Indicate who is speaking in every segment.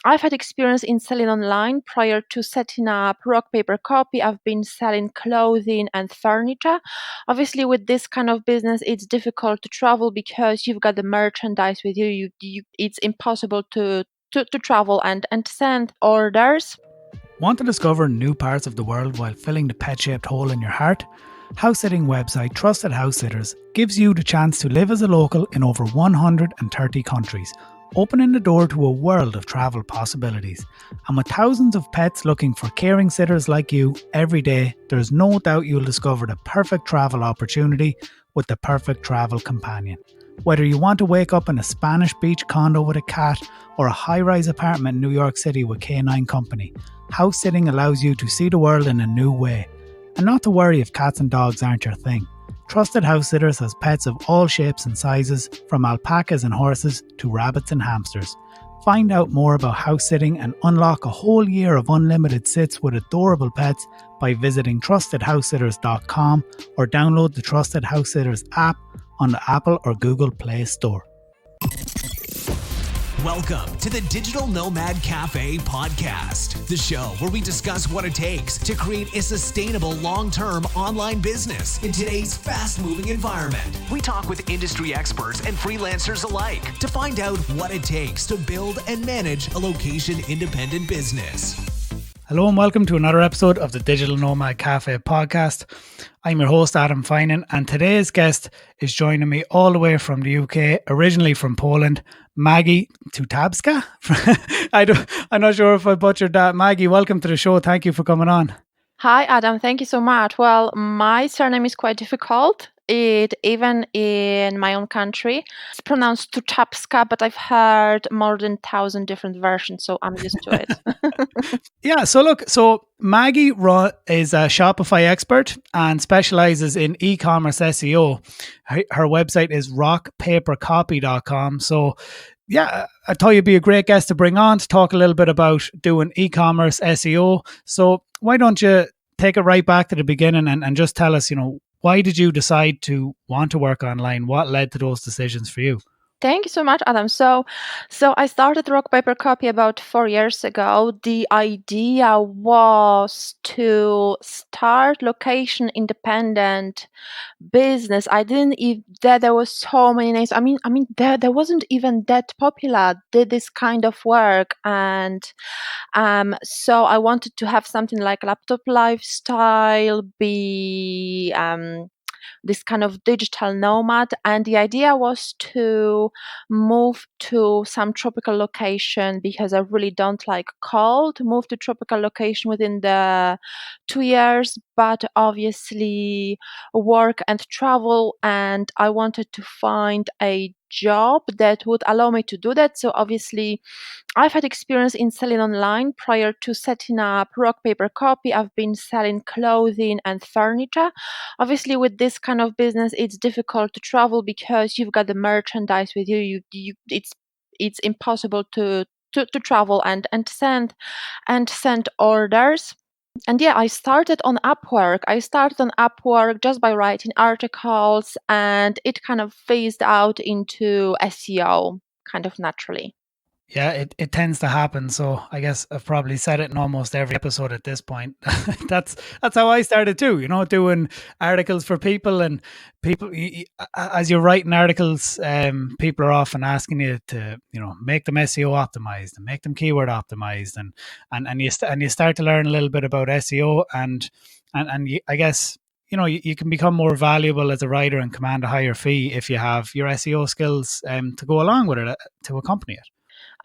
Speaker 1: I've had experience in selling online prior to setting up Rockpapercopy. I've been selling clothing and furniture. Obviously, with this kind of business, it's difficult to travel because you've got the merchandise with you. It's impossible to travel and send orders.
Speaker 2: Want to discover new parts of the world while filling the pet-shaped hole in your heart? House-sitting website Trusted House Sitters gives you the chance to live as a local in over 130 countries, opening the door to a world of travel possibilities. And with thousands of pets looking for caring sitters like you every day, there's no doubt you'll discover the perfect travel opportunity with the perfect travel companion. Whether you want to wake up in a Spanish beach condo with a cat or a high-rise apartment in New York City with K9 Company, house sitting allows you to see the world in a new way. And not to worry if cats and dogs aren't your thing. Trusted House Sitters has pets of all shapes and sizes, from alpacas and horses to rabbits and hamsters. Find out more about house sitting and unlock a whole year of unlimited sits with adorable pets by visiting trustedhousesitters.com or download the Trusted House Sitters app on the Apple or Google Play Store.
Speaker 3: Welcome to the Digital Nomad Cafe podcast, the show where we discuss what it takes to create a sustainable long-term online business in today's fast-moving environment. We talk with industry experts and freelancers alike to find out what it takes to build and manage a location-independent business.
Speaker 2: Hello and welcome to another episode of the Digital Nomad Cafe podcast. I'm your host, Adam Finan, and today's guest is joining me all the way from the UK, originally from Poland, Maggie Tutabska. I'm not sure if I butchered that. Maggie, welcome to the show. Thank you for coming on.
Speaker 1: Hi, Adam. Thank you so much. Well, my surname is quite difficult. Even in my own country, it's pronounced Tutabska, but I've heard more than 1,000 different versions, so I'm used to it.
Speaker 2: Yeah, so Maggie is a Shopify expert and specializes in e-commerce SEO. Her website is rockpapercopy.com. So yeah, I thought you'd be a great guest to bring on to talk a little bit about doing e-commerce SEO. So why don't you take it right back to the beginning and just tell us, why did you decide to want to work online? What led to those decisions for you?
Speaker 1: Thank you so much, Adam. So I started Rockpapercopy about 4 years ago. The idea was to start location-independent business. I didn't even there was so many names. I mean, there wasn't even that popular did this kind of work, and so I wanted to have something like laptop lifestyle, be this kind of digital nomad, and the idea was to move to some tropical location because I really don't like cold. Move to tropical location within the 2 years, but obviously work and travel, and I wanted to find a job that would allow me to do that. So obviously I've had experience in selling online prior to setting up Rockpapercopy. I've been selling clothing and furniture. Obviously, with this kind of business, it's difficult to travel because you've got the merchandise with you. It's impossible to travel and send orders. And yeah, I started on Upwork just by writing articles, and it kind of phased out into SEO kind of naturally.
Speaker 2: Yeah, it tends to happen. So I guess I've probably said it in almost every episode at this point. That's how I started too, doing articles for people, and people, as you're writing articles, people are often asking you to, make them SEO optimized and make them keyword optimized, and you start to learn a little bit about SEO, and I guess, you can become more valuable as a writer and command a higher fee if you have your SEO skills to go along with it, to accompany it.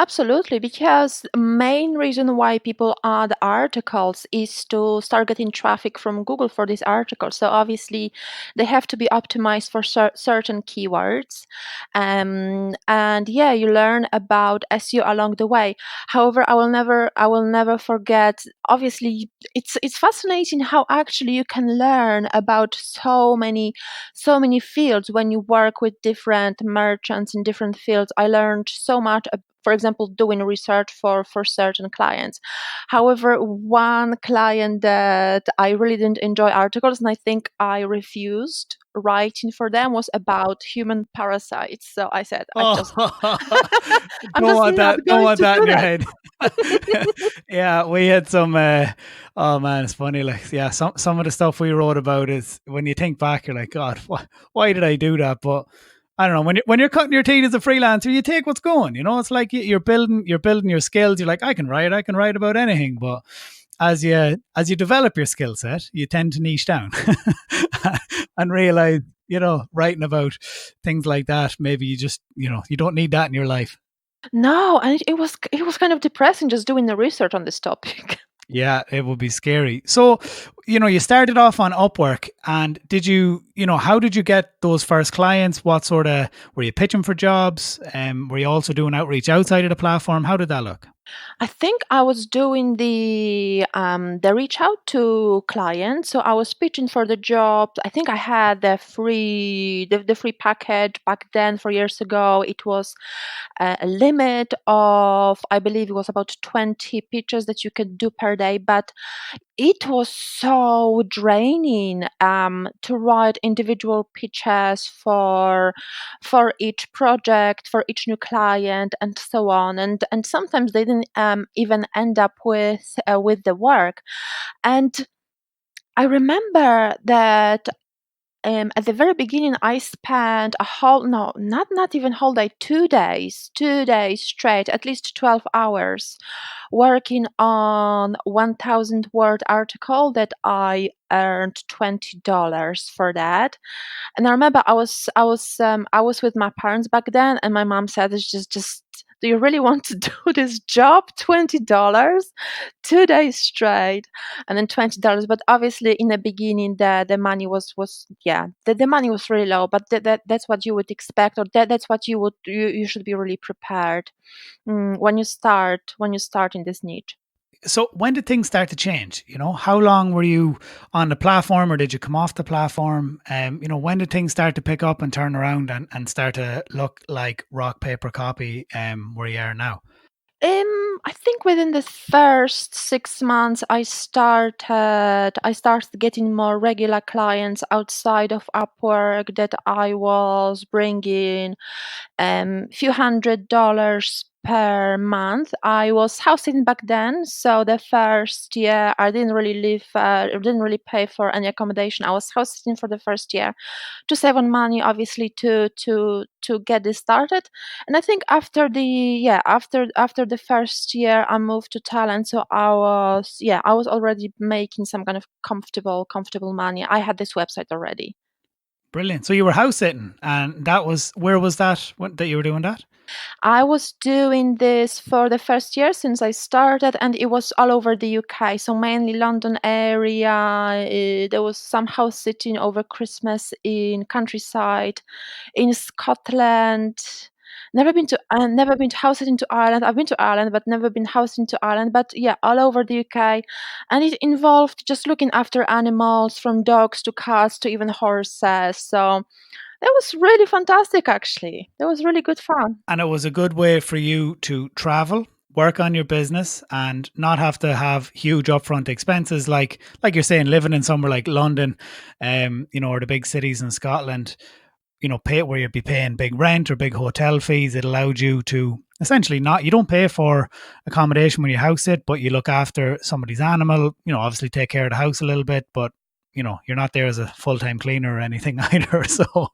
Speaker 1: Absolutely, because the main reason why people add articles is to start getting traffic from Google for these articles. So obviously, they have to be optimized for certain keywords, and yeah, you learn about SEO along the way. However, I will never forget. Obviously, it's fascinating how actually you can learn about so many fields when you work with different merchants in different fields. I learned so much. For example, doing research for certain clients. However, one client that I really didn't enjoy articles, and I think I refused writing for them, was about human parasites. So I said, I'm
Speaker 2: don't want that in your head. Yeah, we had some. Oh man, it's funny. Like, yeah, some of the stuff we wrote about is when you think back, you're like, God, why did I do that? But I don't know. When you're cutting your teeth as a freelancer, you take what's going. You know, it's like you're building your skills. You're like, I can write about anything. But as you develop your skill set, you tend to niche down and realize, writing about things like that, maybe you don't need that in your life.
Speaker 1: No, and it was kind of depressing just doing the research on this topic.
Speaker 2: Yeah, it would be scary. So, you started off on Upwork, and how did you get those first clients? What sort of, were you pitching for jobs? Were you also doing outreach outside of the platform? How did that look?
Speaker 1: I think I was doing the reach out to clients. So I was pitching for the job. I think I had the free package back then 4 years ago. It was a limit of, I believe it was about 20 pitches that you could do per day, but it was so draining to write individual pitches for each project, for each new client, and so on. And sometimes they didn't even end up with the work. And I remember that at the very beginning, I spent a whole, no, not even whole day, 2 days straight, at least 12 hours, working on 1,000 word article that I earned $20 for that. And I remember I was with my parents back then, and my mom said, "It's just. Do you really want to do this job? $20, 2 days straight, and then $20." But obviously, in the beginning, the money was yeah, the money was really low. But that's what you would expect, or that's what you should be really prepared when you start in this niche.
Speaker 2: So when did things start to change? How long were you on the platform, or did you come off the platform? When did things start to pick up and turn around and start to look like Rock Paper Copy, where you are now?
Speaker 1: I think within the first 6 months, I started getting more regular clients outside of Upwork, that I was bringing few $100s per month. I was house sitting back then, so the first year I didn't really didn't really pay for any accommodation. I was house sitting for the first year to save on money, obviously, to get this started. And I think after the first year, I moved to Thailand, so I was already making some kind of comfortable money. I had this website already.
Speaker 2: Brilliant. So you were house sitting, and where was that that you were doing that?
Speaker 1: I was doing this for the first year since I started, and it was all over the UK, so mainly London area. There was some house sitting over Christmas in countryside, in Scotland. Never been to house sitting to Ireland. I've been to Ireland, but never been house sitting to Ireland. But yeah, all over the UK, and it involved just looking after animals, from dogs to cats to even horses. So that was really fantastic, actually. That was really good fun.
Speaker 2: And it was a good way for you to travel, work on your business, and not have to have huge upfront expenses like you're saying, living in somewhere like London, or the big cities in Scotland, pay where you'd be paying big rent or big hotel fees. It allowed you to essentially you don't pay for accommodation when you house it, but you look after somebody's animal, obviously take care of the house a little bit, but you're not there as a full-time cleaner or anything either. So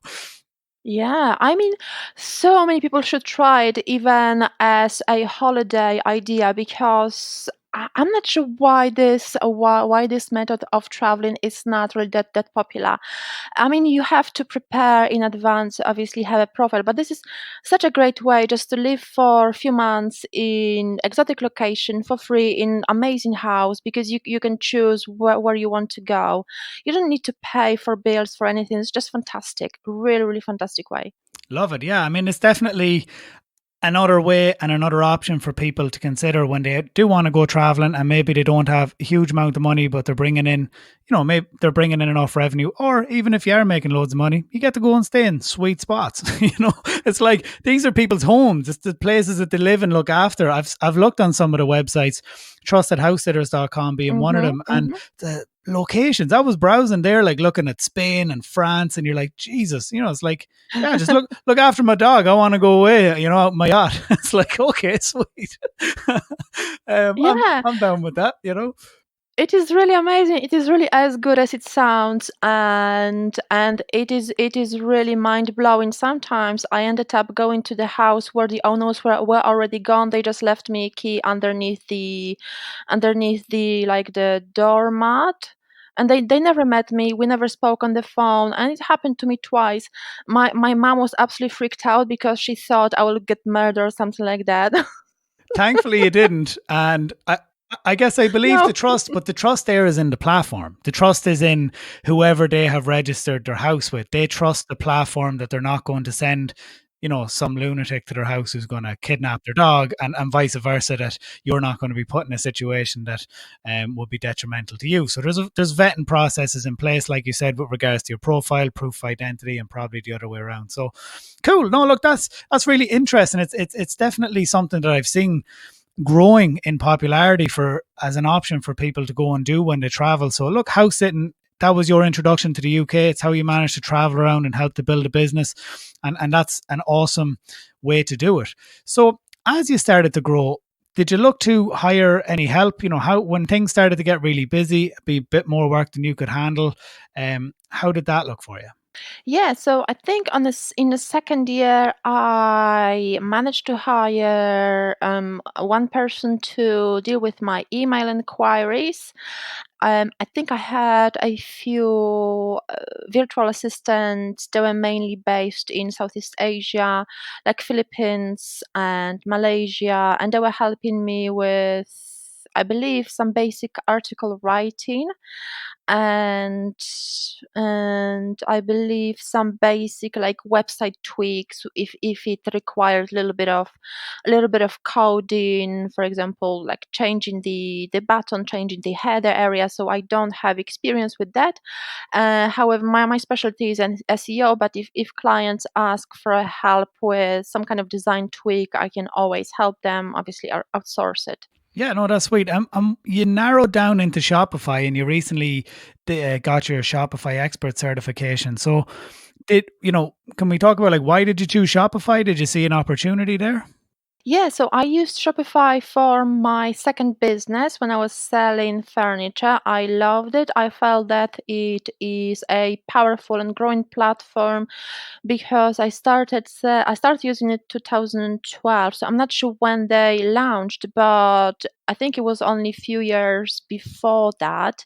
Speaker 1: Yeah, I mean, so many people should try it even as a holiday idea, because I'm not sure why this method of traveling is not really that popular. I mean, you have to prepare in advance, obviously have a profile, but this is such a great way just to live for a few months in exotic location for free in amazing house, because you can choose where you want to go. You don't need to pay for bills for anything. It's just fantastic. Really, really fantastic way.
Speaker 2: love it. Yeah, I mean, it's definitely another way and another option for people to consider when they do want to go traveling, and maybe they don't have a huge amount of money, but they're bringing in, maybe they're bringing in enough revenue. Or even if you are making loads of money, you get to go and stay in sweet spots. It's like these are people's homes. It's the places that they live and look after. I've looked on some of the websites, trustedhousesitters.com being one of them, and the locations, I was browsing there, like looking at Spain and France, and you're like, Jesus, it's like, yeah, just look after my dog. I want to go away, out my yacht. It's like, okay, sweet.
Speaker 1: Yeah,
Speaker 2: I'm down with that, you know.
Speaker 1: it is really amazing. It is really as good as it sounds, and it is really mind blowing. Sometimes I ended up going to the house where the owners were already gone. They just left me a key underneath the like the doormat. And they never met me. We never spoke on the phone, and it happened to me twice. My mom was absolutely freaked out because she thought I would get murdered or something like that.
Speaker 2: Thankfully, you didn't. And I guess I believe
Speaker 1: No.
Speaker 2: the trust, but the trust there is in the platform. The trust is in whoever they have registered their house with. They trust the platform that they're not going to send, you know, some lunatic to their house who's going to kidnap their dog, and vice versa, that you're not going to be put in a situation that will be detrimental to you. So there's vetting processes in place, like you said, with regards to your profile, proof of identity, and probably the other way around. So cool. No, look, that's really interesting. It's definitely something that I've seen growing in popularity for as an option for people to go and do when they travel. So look, house sitting, that was your introduction to the UK. It's how you managed to travel around and help to build a business. And that's an awesome way to do it. So as you started to grow, did you look to hire any help? You know, how when things started to get really busy, be a bit more work than you could handle, how did that look for you?
Speaker 1: Yeah, so I think in the second year, I managed to hire one person to deal with my email inquiries. I think I had a few virtual assistants. They were mainly based in Southeast Asia, like Philippines and Malaysia, and they were helping me with, I believe, some basic article writing and and I believe some basic like website tweaks if it required a little bit of coding, for example, like changing the button, changing the header area. So I don't have experience with that. However, my specialty is in SEO, but if clients ask for help with some kind of design tweak, I can always help them, obviously outsource it.
Speaker 2: Yeah, no, that's sweet. You narrowed down into Shopify, and you recently got your Shopify expert certification. So, can we talk about like why did you choose Shopify? Did you see an opportunity there?
Speaker 1: Yeah, so I used Shopify for my second business when I was selling furniture. I loved it. I felt that it is a powerful and growing platform because I started using it 2012. So I'm not sure when they launched, but I think it was only a few years before that.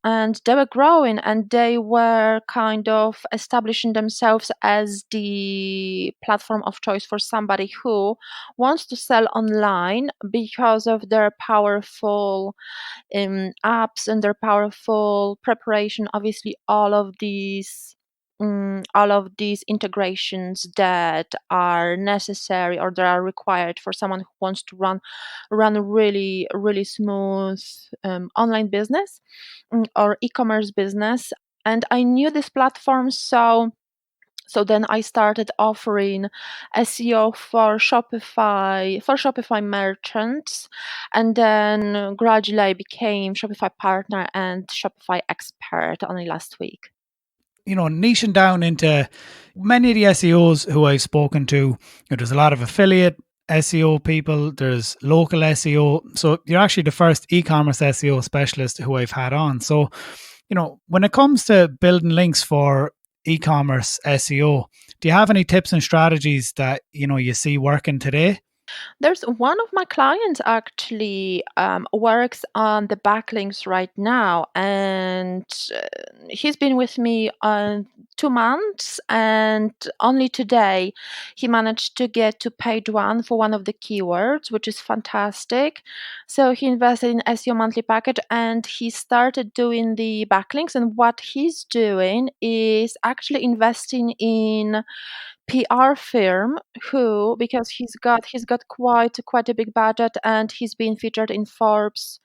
Speaker 1: And they were growing and they were kind of establishing themselves as the platform of choice for somebody who wants to sell online because of their powerful apps and their powerful preparation. Obviously, all of these integrations that are necessary or that are required for someone who wants to run a really really smooth online business or e-commerce business. And I knew this platform, so then I started offering SEO for Shopify merchants, and then gradually I became Shopify partner and Shopify expert only last week.
Speaker 2: Niching down into many of the SEOs who I've spoken to, there's a lot of affiliate SEO people, there's local SEO. So you're actually the first e-commerce SEO specialist who I've had on. So, when it comes to building links for e-commerce SEO, do you have any tips and strategies that, you see working today?
Speaker 1: There's one of my clients actually works on the backlinks right now, and he's been with me 2 months, and only today he managed to get to page one for one of the keywords, which is fantastic. So he invested in SEO monthly package and he started doing the backlinks. And what he's doing is actually investing in PR firm who, because he's got quite a big budget, and he's been featured in Forbes,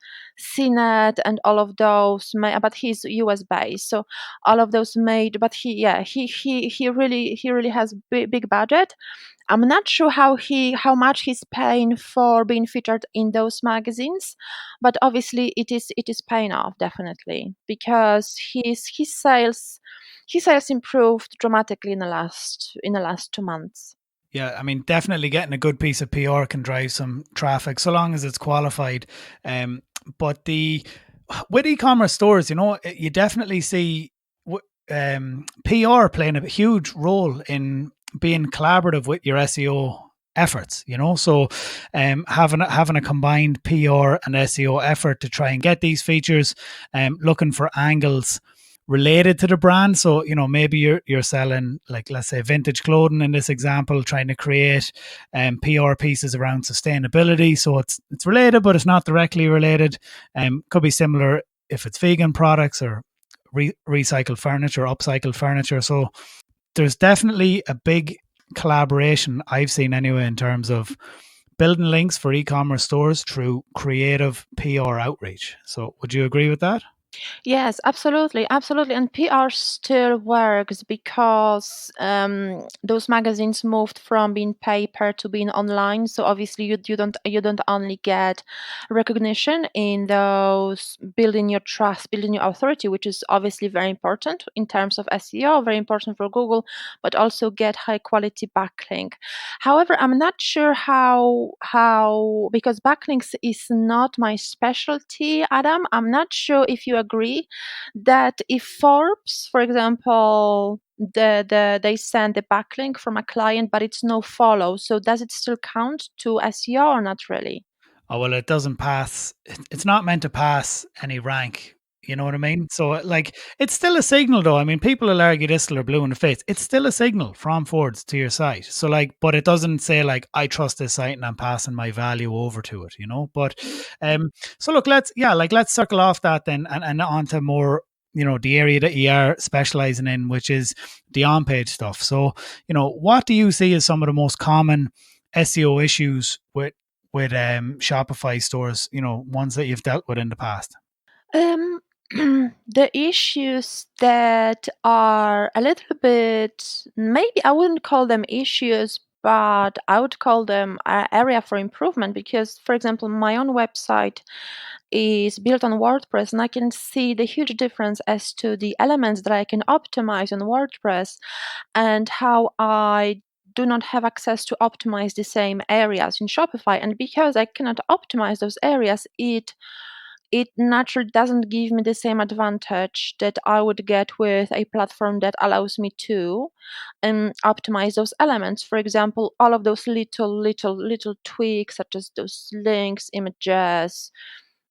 Speaker 1: CNET, and all of those. But he's US based, so all of those made. But he really has big budget. I'm not sure how much he's paying for being featured in those magazines, but obviously it is paying off definitely because his sales improved dramatically in the last 2 months.
Speaker 2: Yeah, I mean, definitely getting a good piece of PR can drive some traffic so long as it's qualified. But with e-commerce stores, you definitely see PR playing a huge role in being collaborative with your SEO efforts. So having a combined PR and SEO effort to try and get these features, looking for angles related to the brand. So, maybe you're selling, like, let's say, vintage clothing in this example, trying to create PR pieces around sustainability. So it's related, but it's not directly related. Could be similar if it's vegan products or recycled furniture, upcycled furniture. So there's definitely a big collaboration I've seen anyway in terms of building links for e-commerce stores through creative PR outreach. So would you agree with that?
Speaker 1: Yes, absolutely, absolutely. And PR still works because those magazines moved from being paper to being online. So obviously, you don't only get recognition in those building your trust, building your authority, which is obviously very important in terms of SEO, very important for Google, but also get high quality backlink. However, I'm not sure how because backlinks is not my specialty, Adam. I'm not sure if you agree that if Forbes, for example, they send a backlink from a client, but it's no follow. So does it still count to SEO or not really?
Speaker 2: Oh, well, it doesn't pass. It's not meant to pass any rank. You know what I mean? So, like, it's still a signal, though. I mean, people will argue this till they're blue in the face. It's still a signal from Fords to your site. So, like, but it doesn't say, like, I trust this site and I'm passing my value over to it. But, so look, let's circle off that then and on to more, the area that you are specializing in, which is the on page stuff. So, what do you see as some of the most common SEO issues with Shopify stores, ones that you've dealt with in the past?
Speaker 1: Um, the issues that are a little bit, maybe I wouldn't call them issues, but I would call them an area for improvement because, for example, my own website is built on WordPress, and I can see the huge difference as to the elements that I can optimize on WordPress and how I do not have access to optimize the same areas in Shopify. And because I cannot optimize those areas, it naturally doesn't give me the same advantage that I would get with a platform that allows me to optimize those elements. For example, all of those little tweaks, such as those links, images,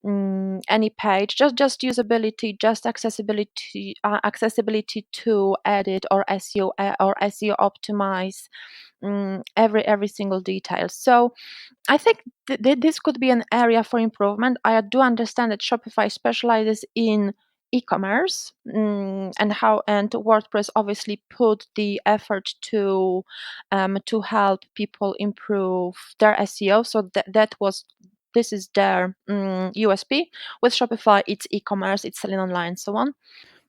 Speaker 1: any page, just usability, just accessibility to edit or SEO optimize every single detail. So I think this could be an area for improvement. I do understand that Shopify specializes in e-commerce, and WordPress obviously put the effort to help people improve their SEO. So this is their USP. With Shopify, it's e-commerce, it's selling online, so on.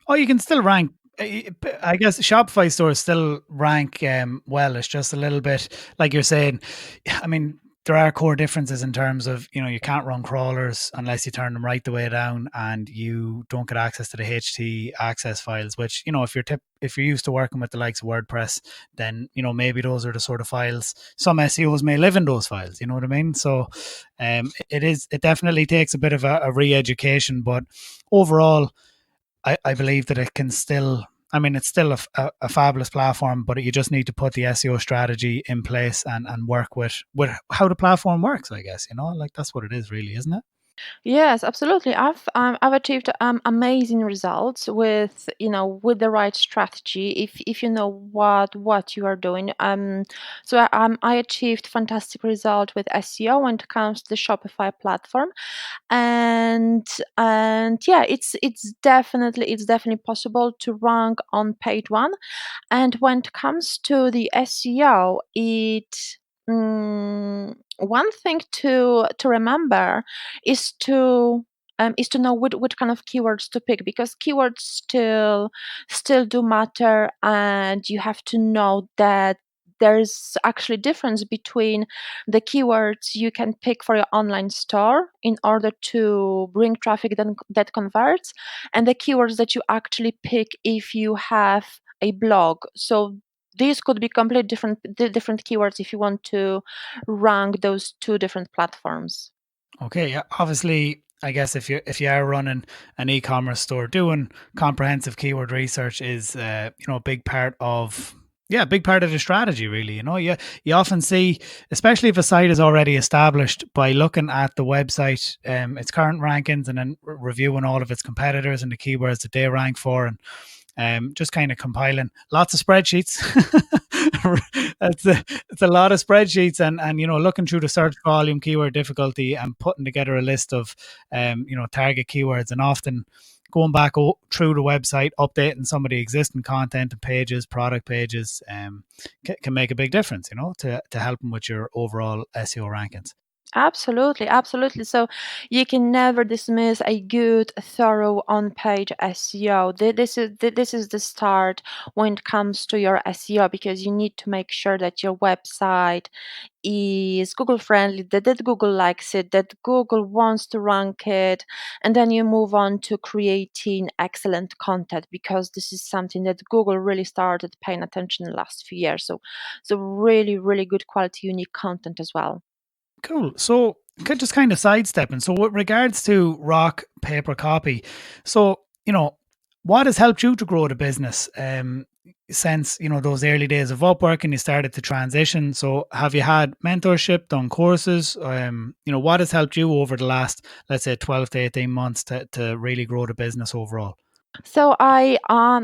Speaker 2: Oh, you can still rank. I guess Shopify stores still rank well. It's just a little bit like you're saying. I mean, there are core differences in terms of you can't run crawlers unless you turn them right the way down, and you don't get access to the HT access files. Which if you're used to working with the likes of WordPress, then maybe those are the sort of files some SEOs may live in those files. You know what I mean? So, it definitely takes a bit of a re-education, but overall, I believe that it can still, I mean, it's still a fabulous platform, but you just need to put the SEO strategy in place and work with how the platform works, I guess, like that's what it is really, isn't it?
Speaker 1: Yes, absolutely. I've achieved amazing results with with the right strategy. If you know what you are doing. I achieved fantastic result with SEO when it comes to the Shopify platform, and yeah, it's definitely possible to rank on page one. And when it comes to the SEO, one thing to remember is to know which kind of keywords to pick, because keywords still do matter, and you have to know that there's actually difference between the keywords you can pick for your online store in order to bring traffic that converts, and the keywords that you actually pick if you have a blog. So these could be completely different keywords if you want to rank those two different platforms.
Speaker 2: Okay, yeah. Obviously, I guess if you are running an e-commerce store, doing comprehensive keyword research is a big part of the strategy. Really, you often see, especially if a site is already established, by looking at the website, its current rankings, and then reviewing all of its competitors and the keywords that they rank for, and just kind of compiling lots of spreadsheets. It's a lot of spreadsheets, and looking through the search volume, keyword difficulty, and putting together a list of target keywords, and often going back through the website, updating some of the existing content and pages, product pages, can make a big difference, to help them with your overall SEO rankings.
Speaker 1: Absolutely, absolutely. So you can never dismiss a good, thorough on-page SEO. This is the start when it comes to your SEO, because you need to make sure that your website is Google friendly, that Google likes it, that Google wants to rank it, and then you move on to creating excellent content, because this is something that Google really started paying attention in the last few years. So really, really good quality, unique content as well.
Speaker 2: Cool. So just kind of sidestepping. So with regards to Rock Paper Copy, so what has helped you to grow the business since those early days of Upwork and you started to transition? So have you had mentorship, done courses? What has helped you over the last, let's say, 12 to 18 months to really grow the business overall?
Speaker 1: So I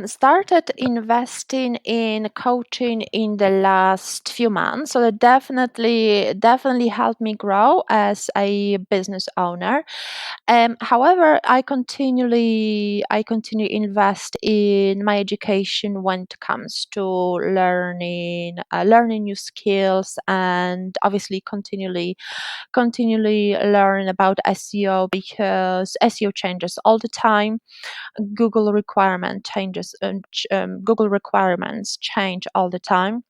Speaker 1: started investing in coaching in the last few months. So that definitely helped me grow as a business owner. However, I continue invest in my education when it comes to learning new skills, and obviously continually learn about SEO, because SEO changes all the time. Google requirements change all the time.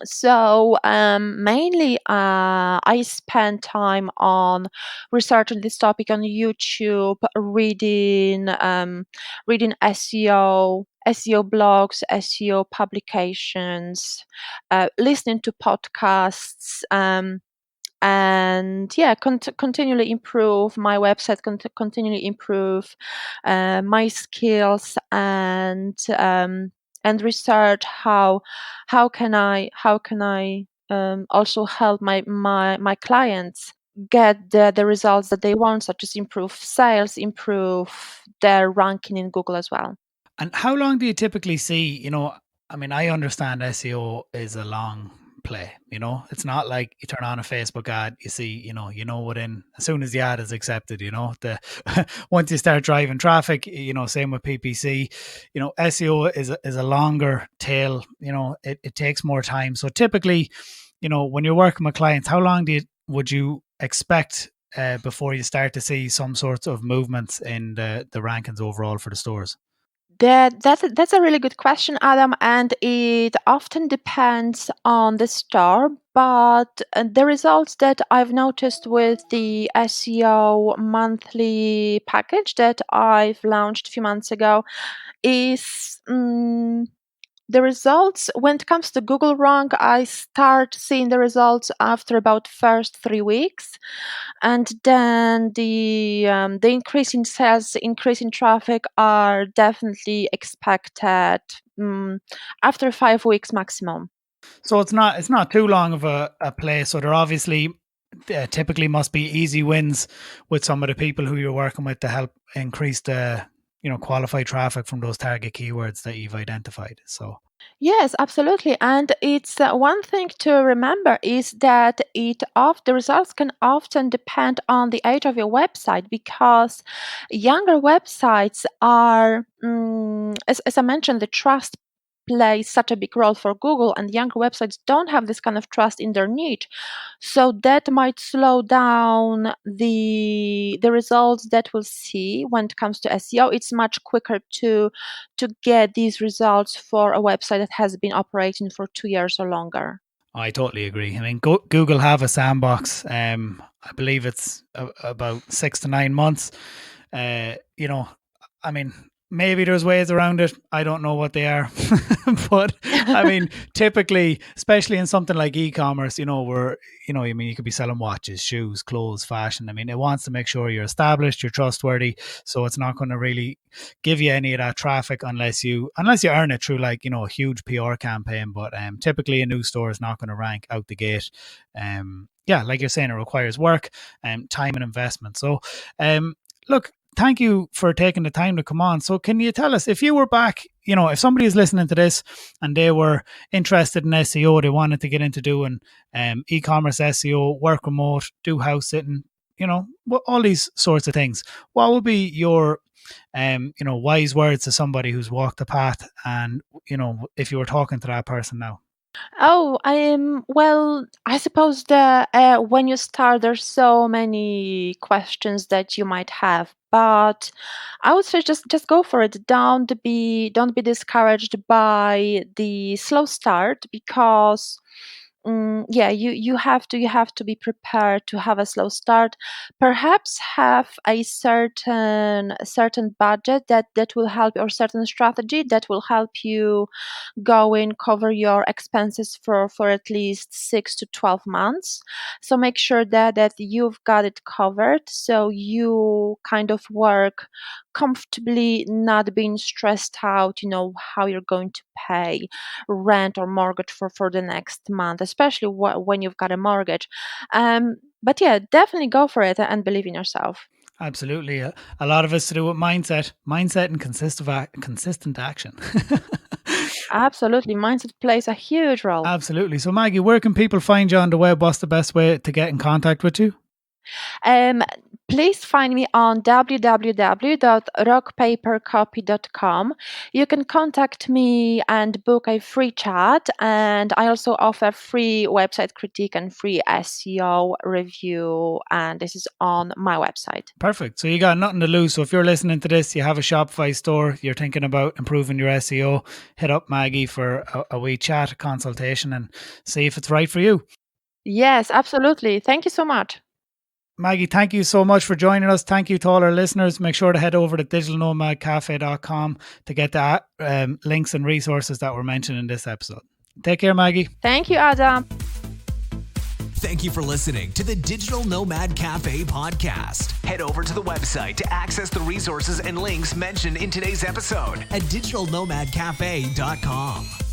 Speaker 1: So mainly, I spend time on researching this topic on YouTube, reading SEO blogs, SEO publications, listening to podcasts. And continually improve my website, continually improve my skills, and research how can I also help my clients get the results that they want, such as improve sales, improve their ranking in Google as well.
Speaker 2: And how long do you typically see, I understand SEO is a long play, it's not like you turn on a Facebook ad, you see, within, as soon as the ad is accepted, the once you start driving traffic, same with PPC, SEO is a longer tail, it takes more time. So typically, when you're working with clients, how long would you expect before you start to see some sorts of movements in the rankings overall for the stores?
Speaker 1: That's a really good question, Adam, and it often depends on the store. But the results that I've noticed with the SEO monthly package that I've launched a few months ago is the results when it comes to Google rank. I start seeing the results after about first 3 weeks, and then the increase in sales, increase in traffic are definitely expected after 5 weeks maximum.
Speaker 2: So it's not too long of a play. So there obviously typically must be easy wins with some of the people who you're working with to help increase the qualified traffic from those target keywords that you've identified. So
Speaker 1: Yes, absolutely. And it's one thing to remember is that the results can often depend on the age of your website, because younger websites are, as I mentioned, the trust plays such a big role for Google, and younger websites don't have this kind of trust in their niche. So that might slow down the results that we'll see when it comes to SEO. It's much quicker to get these results for a website that has been operating for 2 years or longer.
Speaker 2: I totally agree. I mean, Google have a sandbox. I believe it's about 6 to 9 months. You know, I mean, Maybe there's ways around it. I don't know what they are. But I mean, typically, especially in something like e-commerce, where, I mean, you could be selling watches, shoes, clothes, fashion. I mean, it wants to make sure you're established, you're trustworthy. So it's not going to really give you any of that traffic unless you earn it through like, a huge PR campaign. But typically a new store is not going to rank out the gate. Yeah, like you're saying, it requires work and time and investment. So look, thank you for taking the time to come on. So can you tell us, if you were back, if somebody is listening to this and they were interested in SEO, they wanted to get into doing e-commerce SEO, work remote, do house sitting, all these sorts of things, what would be your wise words to somebody who's walked the path, and if you were talking to that person now?
Speaker 1: Oh, well, I suppose that when you start, there's so many questions that you might have, but I would say just go for it. Don't be discouraged by the slow start, because yeah, you have to be prepared to have a slow start. Perhaps have a certain budget that will help, or certain strategy that will help you go in, cover your expenses for at least 6 to 12 months. So make sure that you've got it covered, so you kind of work comfortably, not being stressed out, how you're going to pay rent or mortgage for the next month, especially when you've got a mortgage. But yeah, definitely go for it and believe in yourself.
Speaker 2: Absolutely. A lot of it's to do with mindset and consistent action.
Speaker 1: Absolutely. Mindset plays a huge role.
Speaker 2: Absolutely. So Maggie, where can people find you on the web? What's the best way to get in contact with you?
Speaker 1: Please find me on www.rockpapercopy.com. You can contact me and book a free chat, and I also offer free website critique and free SEO review, and this is on my website.
Speaker 2: Perfect. So you got nothing to lose. So if you're listening to this, you have a Shopify store, you're thinking about improving your SEO, hit up Maggie for a wee chat, a consultation, and see if it's right for you.
Speaker 1: Yes, absolutely. Thank you so much.
Speaker 2: Maggie, thank you so much for joining us. Thank you to all our listeners. Make sure to head over to digitalnomadcafe.com to get the links and resources that were mentioned in this episode. Take care, Maggie.
Speaker 1: Thank you, Adam.
Speaker 3: Thank you for listening to the Digital Nomad Cafe podcast. Head over to the website to access the resources and links mentioned in today's episode at digitalnomadcafe.com.